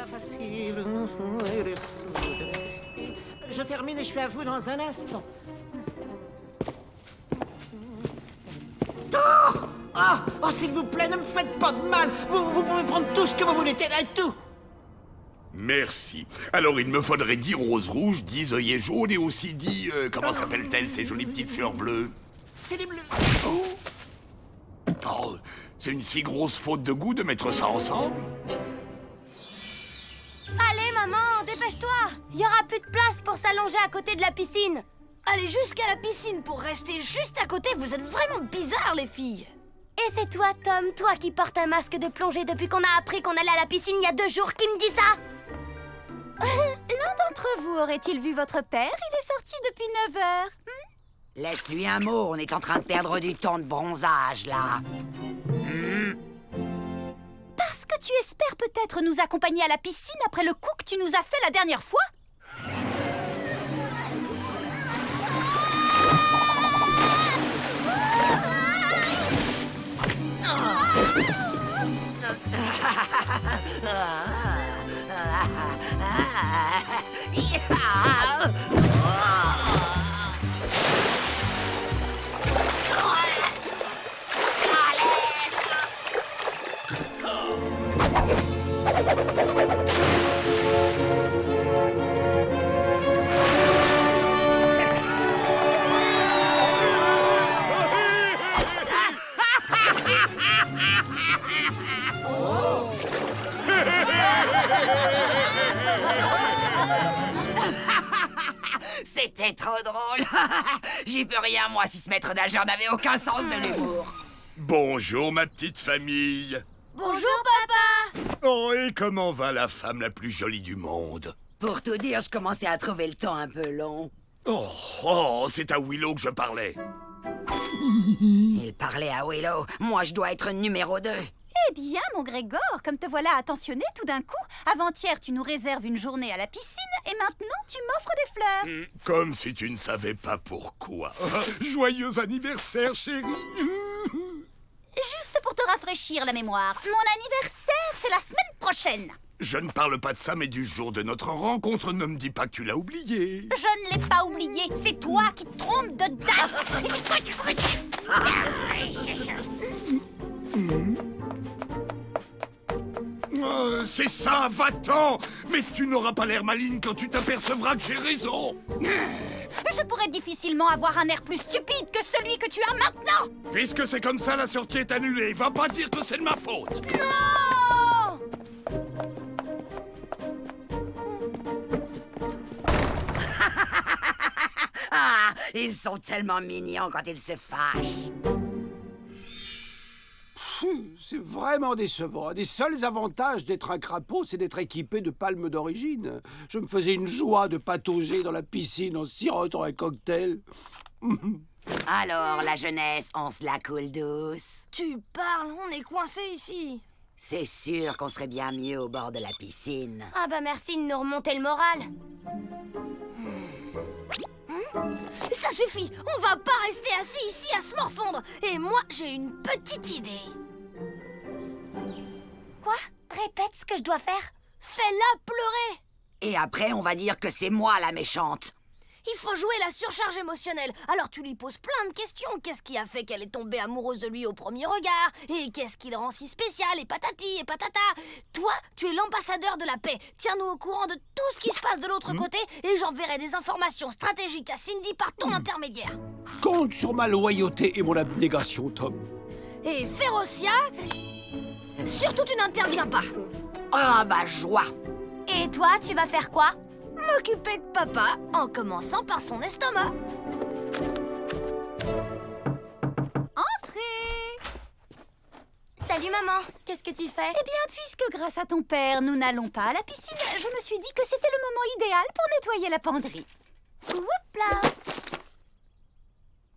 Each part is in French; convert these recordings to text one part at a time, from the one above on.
pas facile. Je termine et je suis à vous dans un instant. Oh, s'il vous plaît, ne me faites pas de mal. Vous pouvez prendre tout ce que vous voulez, tout. Merci. Alors il me faudrait 10 roses rouges, 10 œillets jaunes et aussi 10... comment s'appellent-elles ces jolies petites fleurs bleues? C'est les bleus. Oh, c'est une si grosse faute de goût de mettre ça ensemble. Allez, maman, dépêche-toi. Il y aura plus de place pour s'allonger à côté de la piscine. Allez jusqu'à la piscine pour rester juste à côté, vous êtes vraiment bizarres, les filles. Et c'est toi, Tom, toi qui portes un masque de plongée depuis qu'on a appris qu'on allait à la piscine il y a 2 jours, qui me dit ça? L'un d'entre vous aurait-il vu votre père? Il est sorti depuis 9 heures. Laisse-lui un mot, on est en train de perdre du temps de bronzage, là. Parce que tu espères peut-être nous accompagner à la piscine après le coup que tu nous as fait la dernière fois? C'était trop drôle. J'y peux rien, moi, si ce maître nageur n'avait aucun sens de l'humour. Bonjour ma petite famille. Bonjour, papa. Oh, et comment va la femme la plus jolie du monde? Pour tout dire, je commençais à trouver le temps un peu long. Oh, c'est à Willow que je parlais. Il parlait à Willow. Moi, je dois être numéro 2. Eh bien, mon Grégor, comme te voilà attentionné tout d'un coup, avant-hier tu nous réserves une journée à la piscine et maintenant tu m'offres des fleurs. Comme si tu ne savais pas pourquoi. Joyeux anniversaire, chérie. Juste pour te rafraîchir la mémoire, mon anniversaire, c'est la semaine prochaine. Je ne parle pas de ça, mais du jour de notre rencontre. Ne me dis pas que tu l'as oublié. Je ne l'ai pas oublié, c'est toi qui te trompes de date. C'est ça, va-t'en. Mais tu n'auras pas l'air maligne quand tu t'apercevras que j'ai raison. Je pourrais difficilement avoir un air plus stupide que celui que tu as maintenant. Puisque c'est comme ça, la sortie est annulée. Va pas dire que c'est de ma faute. Non! Ah, ils sont tellement mignons quand ils se fâchent. C'est vraiment décevant. Un des seuls avantages d'être un crapaud, c'est d'être équipé de palmes d'origine. Je me faisais une joie de patauger dans la piscine en sirotant un cocktail. Alors, la jeunesse, on se la coule douce. Tu parles, on est coincés ici. C'est sûr qu'on serait bien mieux au bord de la piscine. Ah bah merci de nous remonter le moral. Ça suffit, on va pas rester assis ici à se morfondre. Et moi, j'ai une petite idée. Quoi? Répète ce que je dois faire. Fais-la pleurer. Et après, on va dire que c'est moi la méchante. Il faut jouer la surcharge émotionnelle. Alors tu lui poses plein de questions. Qu'est-ce qui a fait qu'elle est tombée amoureuse de lui au premier regard? Et qu'est-ce qui le rend si spécial? Et patati et patata. Toi, tu es l'ambassadeur de la paix. Tiens-nous au courant de tout ce qui se passe de l'autre côté et j'enverrai des informations stratégiques à Cindy par ton intermédiaire. Compte sur ma loyauté et mon abnégation, Tom. Et Férocia, surtout tu n'interviens pas. Ah bah, joie. Et toi, tu vas faire quoi? M'occuper de papa en commençant par son estomac. Entrez! Salut maman, qu'est-ce que tu fais? Eh bien, puisque grâce à ton père, nous n'allons pas à la piscine, je me suis dit que c'était le moment idéal pour nettoyer la penderie. Oups là!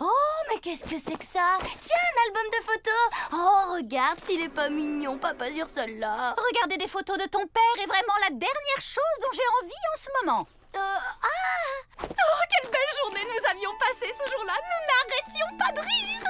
Oh, mais qu'est-ce que c'est que ça? Tiens, un album de photos! Oh, regarde s'il est pas mignon, papa sur celle-là! Regarder des photos de ton père est vraiment la dernière chose dont j'ai envie en ce moment. Ah! Oh, quelle belle journée nous avions passée ce jour-là! Nous n'arrêtions pas de rire!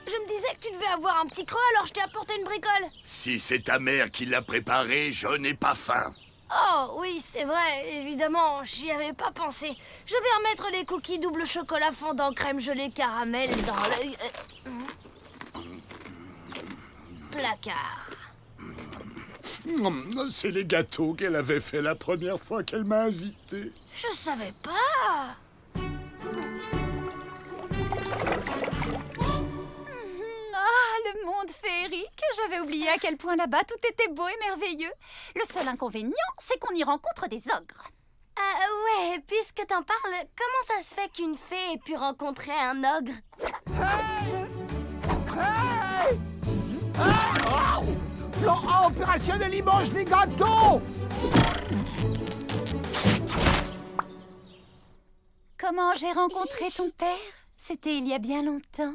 Je me disais que tu devais fait avoir un petit creux, alors je t'ai apporté une bricole. Si c'est ta mère qui l'a préparé, je n'ai pas faim. Oh, oui, c'est vrai, évidemment, j'y avais pas pensé. Je vais remettre les cookies double chocolat fondant crème gelée caramel dans le... placard. C'est les gâteaux qu'elle avait fait la première fois qu'elle m'a invité. Je savais pas. Ah, le monde féerique! J'avais oublié à quel point là-bas tout était beau et merveilleux. Le seul inconvénient, c'est qu'on y rencontre des ogres. Ouais, puisque t'en parles, comment ça se fait qu'une fée ait pu rencontrer un ogre? Plan A opérationnel, il mange les gâteaux. Comment j'ai rencontré ton père? C'était il y a bien longtemps.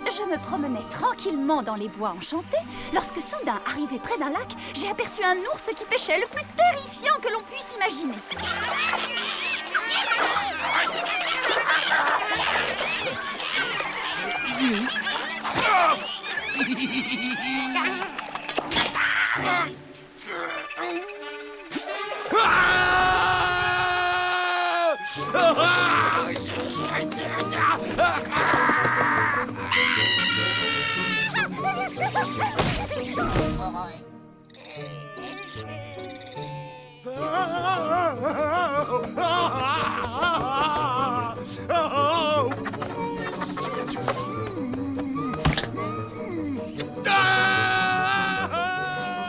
Je me promenais tranquillement dans les bois enchantés lorsque soudain, arrivé près d'un lac, j'ai aperçu un ours qui pêchait le plus terrifiant que l'on puisse imaginer.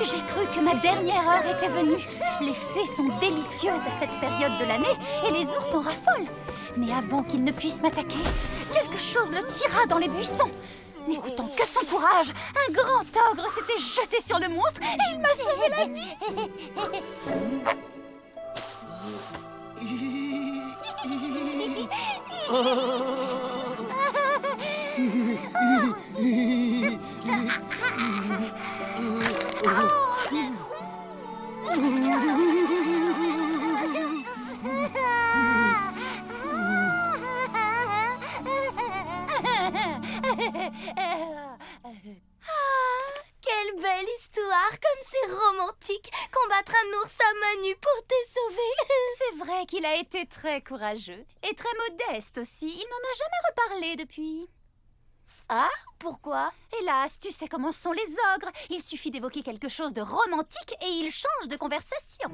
J'ai cru que ma dernière heure était venue. Les fées sont délicieuses à cette période de l'année et les ours en raffolent. Mais avant qu'il ne puisse m'attaquer, quelque chose le tira dans les buissons. N'écoutant que son courage, un grand ogre s'était jeté sur le monstre et il m'a sauvé la vie. Quelle belle histoire, comme c'est romantique, combattre un ours à main nue pour te sauver. C'est vrai qu'il a été très courageux et très modeste aussi. Il n'en a jamais reparlé depuis. Ah, pourquoi? Hélas, tu sais comment sont les ogres. Il suffit d'évoquer quelque chose de romantique et ils changent de conversation.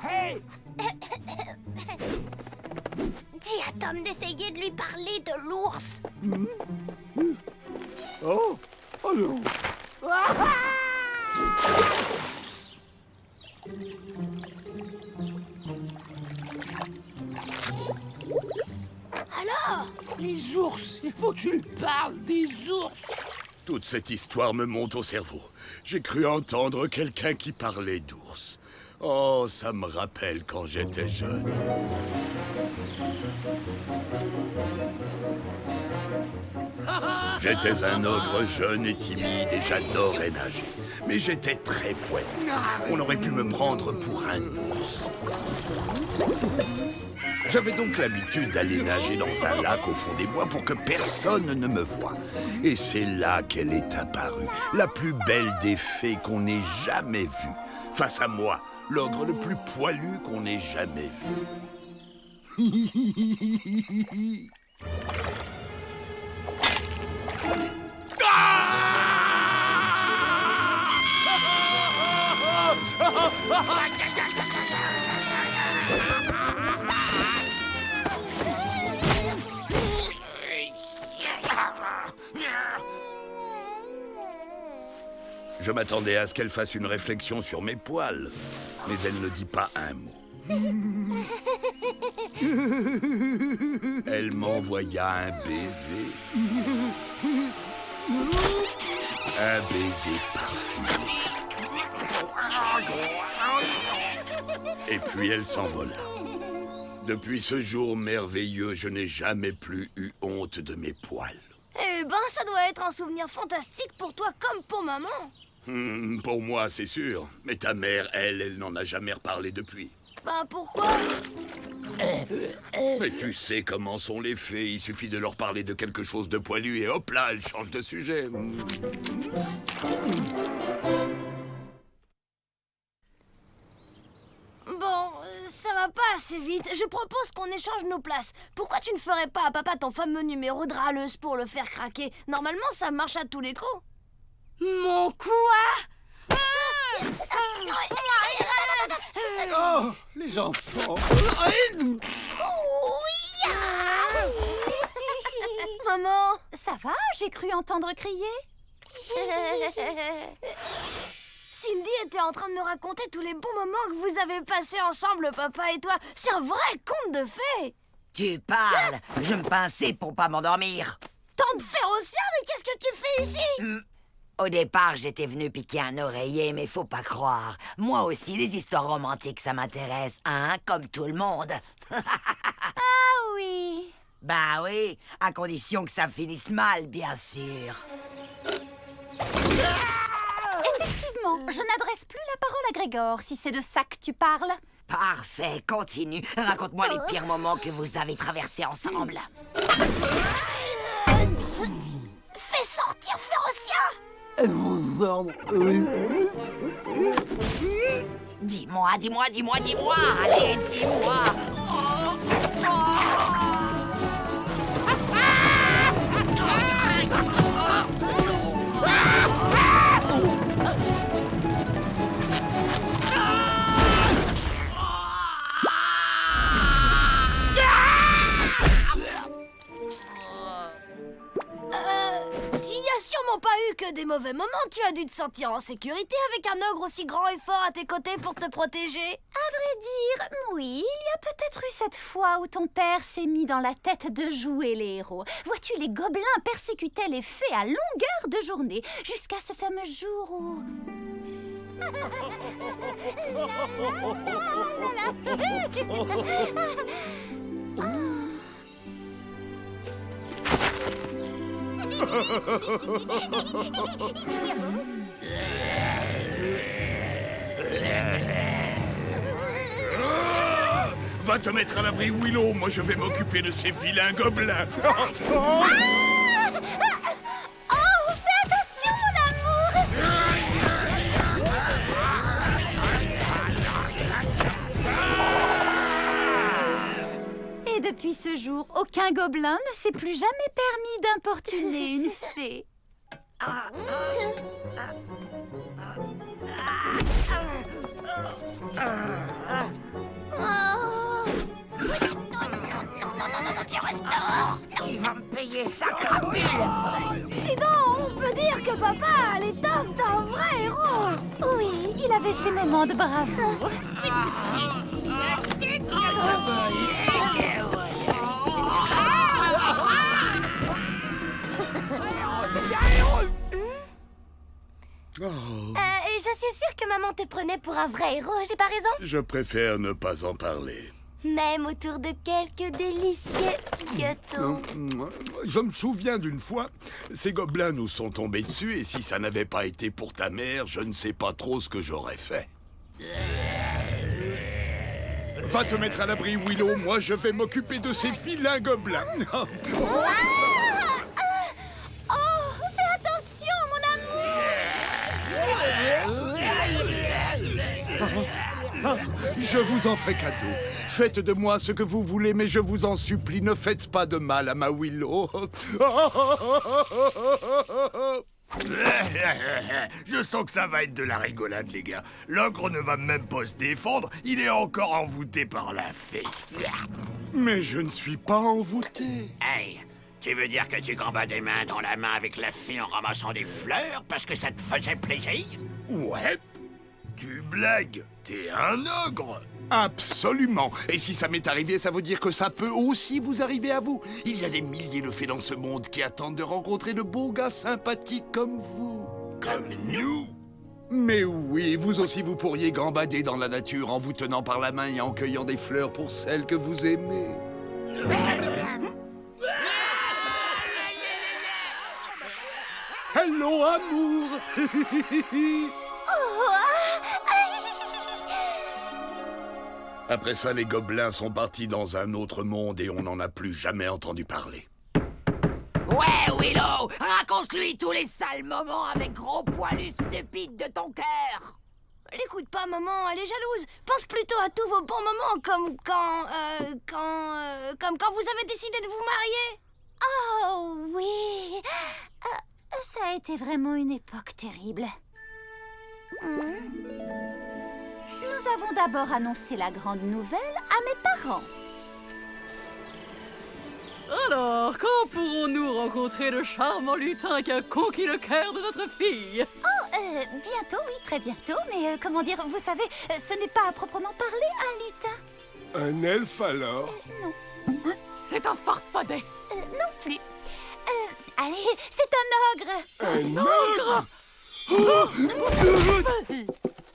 Hey! Dis à Tom d'essayer de lui parler de l'ours. Oh! Oh non! Alors? Les ours! Il faut que tu lui parles des ours! Toute cette histoire me monte au cerveau. J'ai cru entendre quelqu'un qui parlait d'ours. Oh, ça me rappelle quand j'étais jeune. J'étais un ogre jeune et timide et j'adorais nager. Mais j'étais très poilu. On aurait pu me prendre pour un ours. J'avais donc l'habitude d'aller nager dans un lac au fond des bois pour que personne ne me voie. Et c'est là qu'elle est apparue, la plus belle des fées qu'on ait jamais vue. Face à moi, l'ogre le plus poilu qu'on ait jamais vu. Je m'attendais à ce qu'elle fasse une réflexion sur mes poils, mais elle ne dit pas un mot. Elle m'envoya un baiser. Un baiser parfumé. Et puis elle s'envola. Depuis ce jour merveilleux, je n'ai jamais plus eu honte de mes poils. Eh ben, ça doit être un souvenir fantastique pour toi comme pour maman. Pour moi, c'est sûr. Mais ta mère, elle n'en a jamais reparlé depuis. Bah pourquoi? Mais tu sais comment sont les fées. Il suffit de leur parler de quelque chose de poilu et hop là, elles changent de sujet. Bon, ça va pas assez vite. Je propose qu'on échange nos places. Pourquoi tu ne ferais pas à papa ton fameux numéro de râleuse pour le faire craquer? Normalement, ça marche à tous les coups. Mon quoi? Oh, les enfants. Maman! Ça va? J'ai cru entendre crier. Cindy était en train de me raconter tous les bons moments que vous avez passés ensemble, papa et toi. C'est un vrai conte de fées. Tu parles. Je me pinçais pour pas m'endormir. Tant de fées au ciel, mais qu'est-ce que tu fais ici? Au départ, j'étais venu piquer un oreiller, mais faut pas croire. Moi aussi, les histoires romantiques, ça m'intéresse, hein, comme tout le monde. Ah oui. Bah oui, à condition que ça finisse mal, bien sûr. Effectivement, je n'adresse plus la parole à Grégor, si c'est de ça que tu parles. Parfait, continue. Raconte-moi les pires moments que vous avez traversés ensemble. Fais sortir Férocien! Dis-moi, allez, dis-moi. Il y a sûrement pas eu que des mauvais moments. Tu as dû te sentir en sécurité avec un ogre aussi grand et fort à tes côtés pour te protéger. À vrai dire, oui, il y a peut-être eu cette fois où ton père s'est mis dans la tête de jouer les héros. Vois-tu, les gobelins persécutaient les fées à longueur de journée, jusqu'à ce fameux jour où... Va te mettre à l'abri, Willow. Moi, je vais m'occuper de ces vilains gobelins. Oh, fais attention, mon amour! Et depuis ce jour, aucun gobelin ne s'est plus jamais permis d'importuner une fée. Tu vas me payer ça, crapule. Dis donc, on peut dire que papa a l'étoffe d'un vrai héros. Oui, il avait ses moments de bravoure. Je suis sûre que maman te prenait pour un vrai héros, j'ai pas raison? Je préfère ne pas en parler. Même autour de quelques délicieux gâteaux. Je me souviens d'une fois, ces gobelins nous sont tombés dessus et si ça n'avait pas été pour ta mère, je ne sais pas trop ce que j'aurais fait. Va te mettre à l'abri, Willow. Moi, je vais m'occuper de ces vilains gobelins. Oh, fais attention, mon amour! Je vous en fais cadeau. Faites de moi ce que vous voulez, mais je vous en supplie, ne faites pas de mal à ma Willow. Je sens que ça va être de la rigolade, les gars. L'ogre ne va même pas se défendre, il est encore envoûté par la fée. Mais je ne suis pas envoûté. Hey, tu veux dire que tu gambadais main dans la main avec la fée en ramassant des fleurs parce que ça te faisait plaisir? Ouais, Tu blagues, t'es un ogre. absolument. Et si ça m'est arrivé, ça veut dire que ça peut aussi vous arriver à vous. Il y a des milliers de fées dans ce monde qui attendent de rencontrer de beaux gars sympathiques comme vous. Comme nous. Mais oui, vous aussi vous pourriez gambader dans la nature en vous tenant par la main et en cueillant des fleurs pour celles que vous aimez. Hello, amour. Après ça, les gobelins sont partis dans un autre monde et on n'en a plus jamais entendu parler. Ouais, Willow, raconte-lui tous les sales moments avec gros poilus stupides de ton cœur. L'écoute pas, maman, elle est jalouse. Pense plutôt à tous vos bons moments, comme quand vous avez décidé de vous marier. Oh oui. Ça a été vraiment une époque terrible. Nous avons d'abord annoncé la grande nouvelle à mes parents. Alors, quand pourrons-nous rencontrer le charmant lutin qui a conquis le cœur de notre fille? Oh, bientôt, oui, très bientôt. Mais comment dire, vous savez, ce n'est pas à proprement parler un lutin. Un elfe alors? Non. C'est un farfadet. Non plus. Allez, c'est un ogre. Un ogre?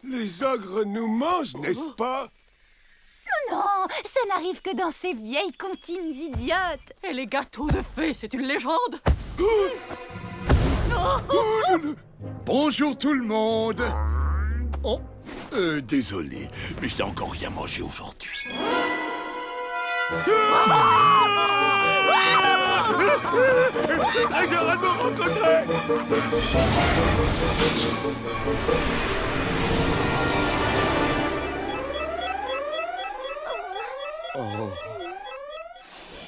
Les ogres nous mangent, n'est-ce pas? Non, ça n'arrive que dans ces vieilles comptines idiotes. Et les gâteaux de fées, c'est une légende. Bonjour tout le monde. Oh, désolé, mais je n'ai encore rien mangé aujourd'hui. Très heureux de vous rencontrer.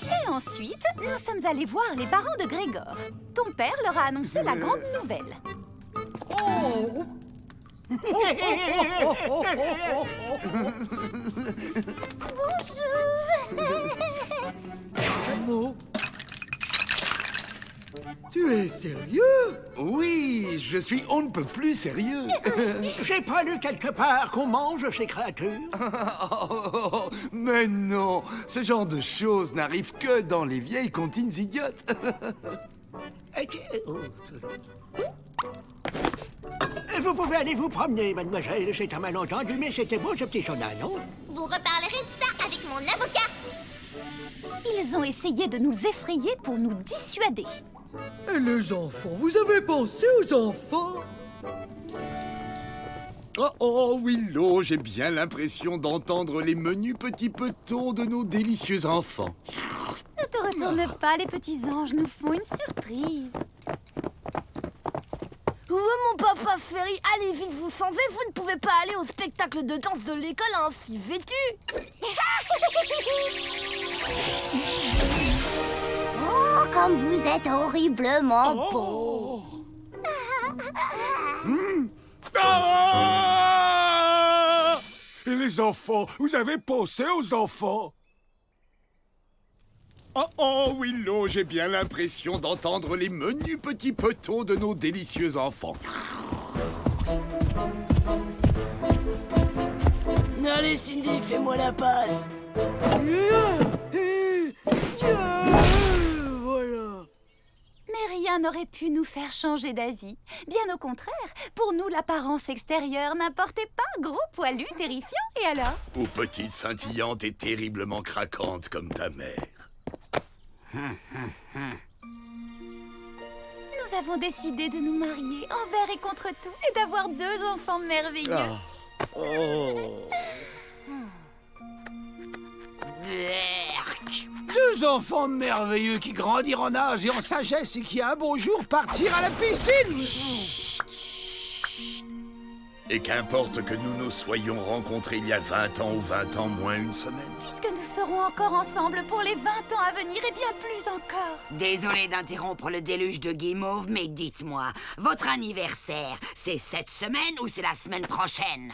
Et ensuite, nous sommes allés voir les parents de Grégor. Ton père leur a annoncé la grande nouvelle. Bonjour. Tu es sérieux? Oui, je suis on ne peut plus sérieux. J'ai pas lu quelque part qu'on mange ces créatures. Mais non, ce genre de choses n'arrive que dans les vieilles comptines idiotes. Vous pouvez aller vous promener, mademoiselle. C'est un malentendu, mais c'était beau ce petit journal, non? Vous reparlerez de ça avec mon avocat. Ils ont essayé de nous effrayer pour nous dissuader. Et les enfants, vous avez pensé aux enfants? Oh, Willow, j'ai bien l'impression d'entendre les menus petits petons de nos délicieux enfants. Ne te retourne pas, les petits anges nous font une surprise. Oh, mon papa Ferry, allez vite vous s'en vais, vous ne pouvez pas aller au spectacle de danse de l'école ainsi vêtu. Oh, comme vous êtes horriblement beau. Ah! Et les enfants, vous avez pensé aux enfants? Oh, Willow, j'ai bien l'impression d'entendre les menus petits petons de nos délicieux enfants. Allez Cindy, fais-moi la passe. Voilà. Mais rien n'aurait pu nous faire changer d'avis. Bien au contraire, pour nous, l'apparence extérieure n'importait pas, gros, poilu, terrifiant, et alors? Ou petite scintillante et terriblement craquante comme ta mère. Nous avons décidé de nous marier envers et contre tout et d'avoir 2 enfants merveilleux. Berk. 2 enfants merveilleux qui grandiront en âge et en sagesse et qui un beau jour partirent à la piscine. Et qu'importe que nous nous soyons rencontrés il y a 20 ans ou 20 ans moins une semaine. Puisque nous serons encore ensemble pour les 20 ans à venir et bien plus encore. Désolé d'interrompre le déluge de guimauve, mais dites-moi, votre anniversaire, c'est cette semaine ou c'est la semaine prochaine?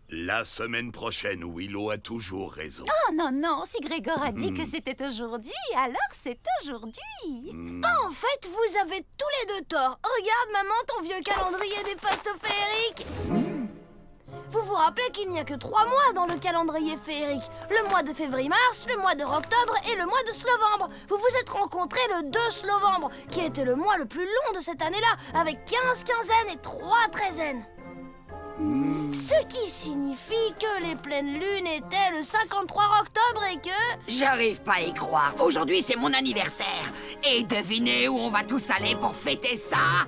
La semaine prochaine, Willow a toujours raison. Oh non, non, si Grégor a dit que c'était aujourd'hui, alors c'est aujourd'hui. En fait, vous avez tous les deux tort. Regarde, maman, ton vieux calendrier des postes féeriques. Vous vous rappelez qu'il n'y a que 3 mois dans le calendrier féerique. Le mois de février-mars, le mois de octobre et le mois de Slovembre. Vous vous êtes rencontrés le 2 Slovembre, qui était le mois le plus long de cette année-là, avec 15 quinzaines et 3 treizaines. Ce qui signifie que les pleines lunes étaient le 53 octobre et que... J'arrive pas à y croire. Aujourd'hui, c'est mon anniversaire. Et devinez où on va tous aller pour fêter ça?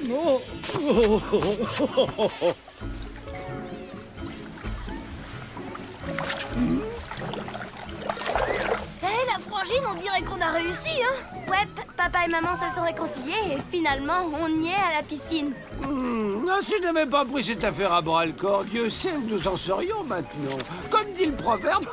Hé, la frangine, on dirait qu'on a réussi, hein? Ouais, papa et maman se sont réconciliés et finalement, on y est à la piscine. Si je n'avais pas pris cette affaire à bras-le-corps, Dieu sait où nous en serions maintenant. Comme dit le proverbe,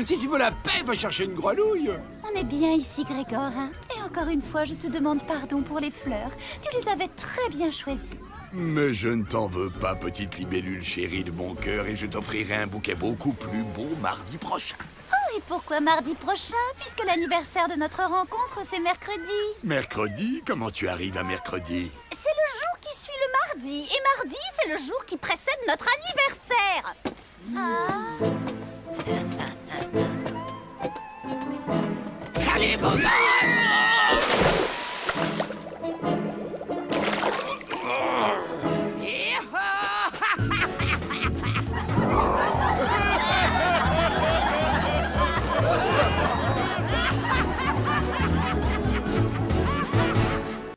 si tu veux la paix, va chercher une grenouille. On est bien ici, Grégor, hein? Et encore une fois, je te demande pardon pour les fleurs. Tu les avais très bien choisies. Mais je ne t'en veux pas, petite libellule chérie de mon cœur, et je t'offrirai un bouquet beaucoup plus beau mardi prochain. Oh, et pourquoi mardi prochain? Puisque l'anniversaire de notre rencontre, c'est mercredi. Mercredi? Comment tu arrives à mercredi? C'est le jour qui suit le mardi. Et mardi, c'est le jour qui précède notre anniversaire.